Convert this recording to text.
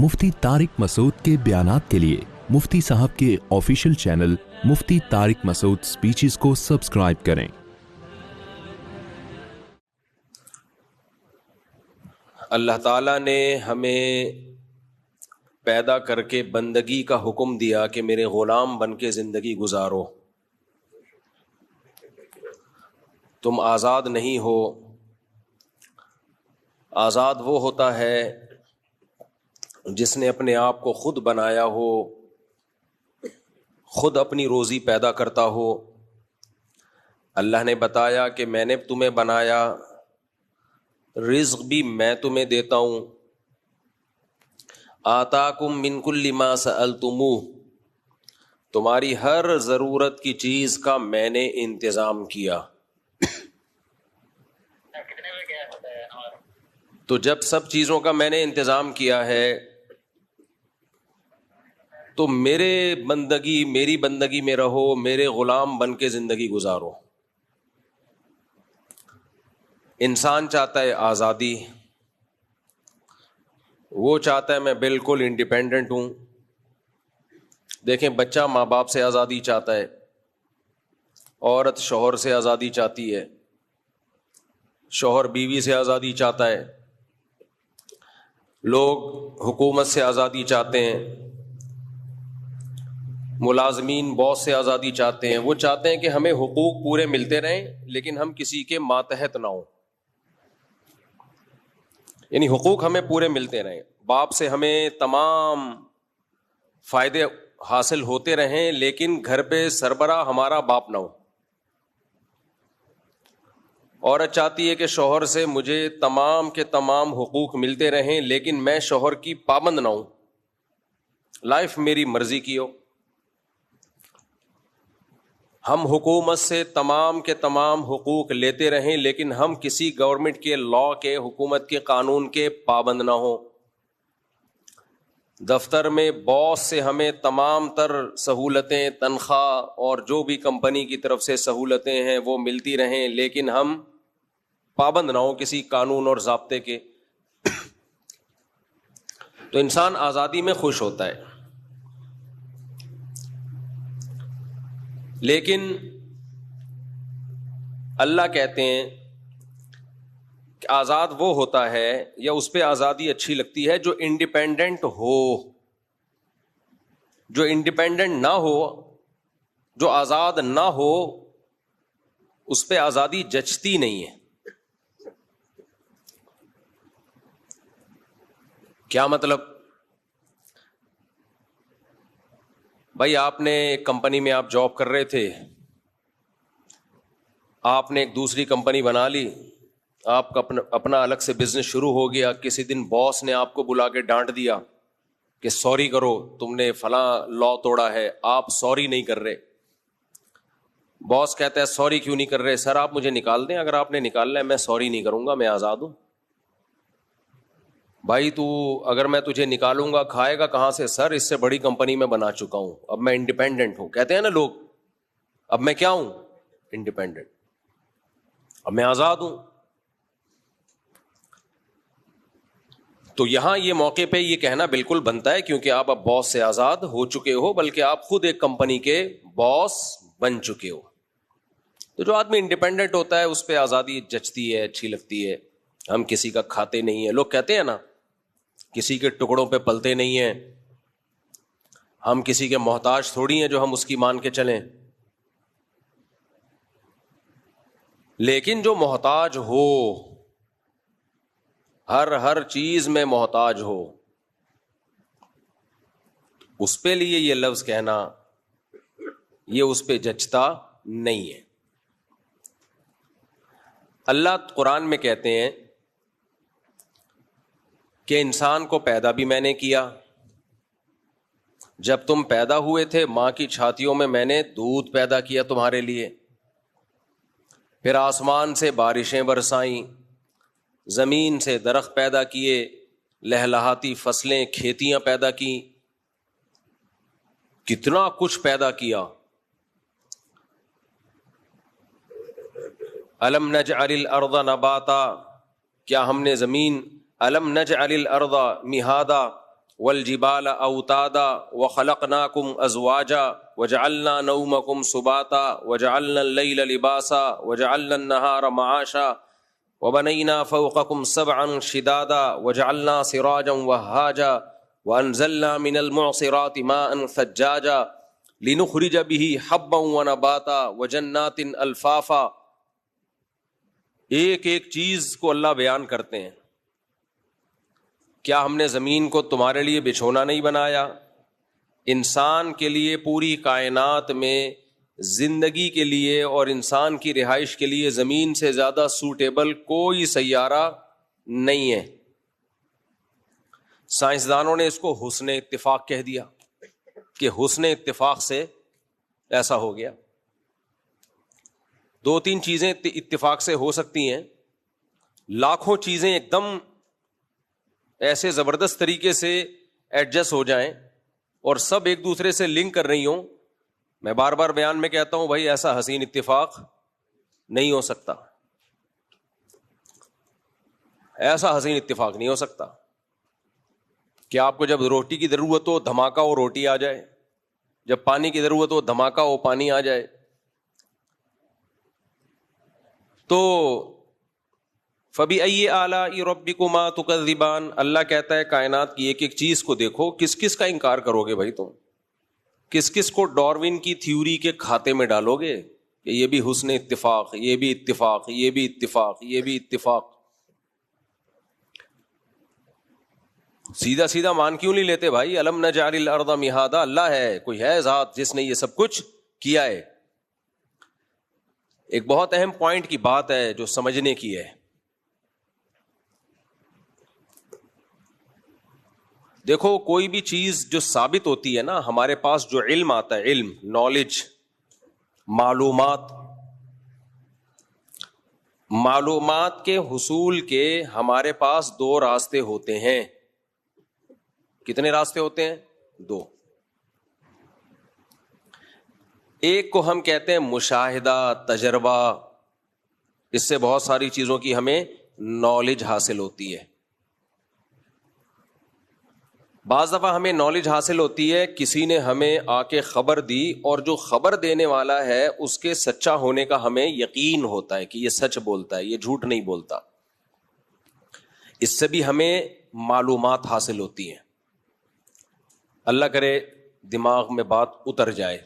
مفتی طارق مسعود کے بیانات کے لیے مفتی صاحب کے آفیشیل چینل مفتی طارق مسعود سپیچز کو سبسکرائب کریں۔ اللہ تعالیٰ نے ہمیں پیدا کر کے بندگی کا حکم دیا کہ میرے غلام بن کے زندگی گزارو۔ تم آزاد نہیں ہو۔ آزاد وہ ہوتا ہے جس نے اپنے آپ کو خود بنایا ہو، خود اپنی روزی پیدا کرتا ہو۔ اللہ نے بتایا کہ میں نے تمہیں بنایا، رزق بھی میں تمہیں دیتا ہوں۔ آتاکم من کل ما سألتموہ، تمہاری ہر ضرورت کی چیز کا میں نے انتظام کیا۔ تو جب سب چیزوں کا میں نے انتظام کیا ہے تو میری بندگی میں رہو، میرے غلام بن کے زندگی گزارو۔ انسان چاہتا ہے آزادی، وہ چاہتا ہے میں بالکل انڈیپینڈنٹ ہوں۔ دیکھیں، بچہ ماں باپ سے آزادی چاہتا ہے، عورت شوہر سے آزادی چاہتی ہے، شوہر بیوی سے آزادی چاہتا ہے، لوگ حکومت سے آزادی چاہتے ہیں، ملازمین باس سے آزادی چاہتے ہیں۔ وہ چاہتے ہیں کہ ہمیں حقوق پورے ملتے رہیں لیکن ہم کسی کے ماتحت نہ ہوں، یعنی حقوق ہمیں پورے ملتے رہیں، باپ سے ہمیں تمام فائدے حاصل ہوتے رہیں لیکن گھر پہ سربراہ ہمارا باپ نہ ہو۔ عورت چاہتی ہے کہ شوہر سے مجھے تمام کے تمام حقوق ملتے رہیں لیکن میں شوہر کی پابند نہ ہوں، لائف میری مرضی کی ہو۔ ہم حکومت سے تمام کے تمام حقوق لیتے رہیں لیکن ہم کسی گورنمنٹ کے لا کے، حکومت کے قانون کے پابند نہ ہوں۔ دفتر میں باس سے ہمیں تمام تر سہولتیں، تنخواہ اور جو بھی کمپنی کی طرف سے سہولتیں ہیں وہ ملتی رہیں لیکن ہم پابند نہ ہوں کسی قانون اور ضابطے کے۔ تو انسان آزادی میں خوش ہوتا ہے، لیکن اللہ کہتے ہیں کہ آزاد وہ ہوتا ہے یا اس پہ آزادی اچھی لگتی ہے جو انڈیپینڈنٹ ہو۔ جو انڈیپینڈنٹ نہ ہو، جو آزاد نہ ہو، اس پہ آزادی جچتی نہیں ہے۔ کیا مطلب؟ بھائی، آپ نے ایک کمپنی میں آپ جاب کر رہے تھے، آپ نے ایک دوسری کمپنی بنا لی، آپ کا اپنا الگ سے بزنس شروع ہو گیا۔ کسی دن باس نے آپ کو بلا کے ڈانٹ دیا کہ سوری کرو، تم نے فلاں لا توڑا ہے، آپ سوری نہیں کر رہے۔ باس کہتا ہے سوری کیوں نہیں کر رہے؟ سر آپ مجھے نکال دیں، اگر آپ نے نکالنا ہے میں سوری نہیں کروں گا، میں آزاد ہوں۔ بھائی تو اگر میں تجھے نکالوں گا کھائے گا کہاں سے؟ سر اس سے بڑی کمپنی میں بنا چکا ہوں، اب میں انڈیپینڈنٹ ہوں۔ کہتے ہیں نا لوگ، اب میں کیا ہوں؟ انڈیپینڈنٹ، اب میں آزاد ہوں۔ تو یہاں یہ موقع پہ یہ کہنا بالکل بنتا ہے کیونکہ آپ اب باس سے آزاد ہو چکے ہو، بلکہ آپ خود ایک کمپنی کے باس بن چکے ہو۔ تو جو آدمی انڈیپینڈنٹ ہوتا ہے اس پہ آزادی جچتی ہے، اچھی لگتی ہے۔ ہم کسی کا کھاتے نہیں ہیں، لوگ کہتے ہیں نا کسی کے ٹکڑوں پہ پلتے نہیں ہیں، ہم کسی کے محتاج تھوڑی ہیں جو ہم اس کی مان کے چلیں۔ لیکن جو محتاج ہو، ہر چیز میں محتاج ہو، اس پہ لیے یہ لفظ کہنا یہ اس پہ جچتا نہیں ہے۔ اللہ قرآن میں کہتے ہیں کہ انسان کو پیدا بھی میں نے کیا، جب تم پیدا ہوئے تھے ماں کی چھاتیوں میں نے دودھ پیدا کیا تمہارے لیے، پھر آسمان سے بارشیں برسائیں، زمین سے درخت پیدا کیے، لہلہاتی فصلیں، کھیتیاں پیدا کی، کتنا کچھ پیدا کیا۔ الم نجعل الارض نباتا، کیا ہم نے زمین، الم نجعل الارض مہادا، والجبال اوتادا وخلقناکم ازواجا وجعلنا نومکم سباتا وجعلنا اللیل لباسا وجعلنا النہار معاشا وبنینا فوقکم سبعا شدادا وجعلنا سراجا وہاجا وانزلنا من المعصرات ماء ثجاجا لنخرج به حبا ونباتا وجنات الفافا. ایک ایک چیز کو اللہ بیان کرتے ہیں. کیا ہم نے زمین کو تمہارے لیے بچھونا نہیں بنایا؟ انسان کے لیے پوری کائنات میں زندگی کے لیے اور انسان کی رہائش کے لیے زمین سے زیادہ سوٹیبل کوئی سیارہ نہیں ہے. سائنسدانوں نے اس کو حسن اتفاق کہہ دیا کہ حسن اتفاق سے ایسا ہو گیا. دو تین چیزیں اتفاق سے ہو سکتی ہیں، لاکھوں چیزیں ایک دم ایسے زبردست طریقے سے ایڈجسٹ ہو جائیں اور سب ایک دوسرے سے لنک کر رہی ہوں. میں بار بار بیان میں کہتا ہوں بھائی ایسا حسین اتفاق نہیں ہو سکتا، ایسا حسین اتفاق نہیں ہو سکتا کہ آپ کو جب روٹی کی ضرورت ہو دھماکہ ہو روٹی آ جائے، جب پانی کی ضرورت ہو دھماکہ ہو پانی آ جائے. تو فَبِأَيِّ آلَاءِ رَبِّكُمَا تُكَذِّبَانِ، اللہ کہتا ہے کائنات کی ایک ایک چیز کو دیکھو، کس کس کا انکار کرو گے بھائی؟ تم کس کس کو ڈاروین کی تھیوری کے کھاتے میں ڈالو گے کہ یہ بھی حسن اتفاق، یہ بھی اتفاق، یہ بھی اتفاق، یہ بھی اتفاق. سیدھا سیدھا مان کیوں نہیں لیتے بھائی؟ الم نجعل الارض مہادا، اللہ ہے، کوئی ہے ذات جس نے یہ سب کچھ کیا ہے. ایک بہت اہم پوائنٹ کی بات ہے جو سمجھنے کی ہے. دیکھو کوئی بھی چیز جو ثابت ہوتی ہے نا، ہمارے پاس جو علم آتا ہے، علم، نالج، معلومات کے حصول کے ہمارے پاس دو راستے ہوتے ہیں. کتنے راستے ہوتے ہیں؟ دو. ایک کو ہم کہتے ہیں مشاہدہ، تجربہ، اس سے بہت ساری چیزوں کی ہمیں نالج حاصل ہوتی ہے. بعض دفعہ ہمیں نالج حاصل ہوتی ہے، کسی نے ہمیں آ کے خبر دی اور جو خبر دینے والا ہے اس کے سچا ہونے کا ہمیں یقین ہوتا ہے کہ یہ سچ بولتا ہے، یہ جھوٹ نہیں بولتا. اس سے بھی ہمیں معلومات حاصل ہوتی ہیں. اللہ کرے دماغ میں بات اتر جائے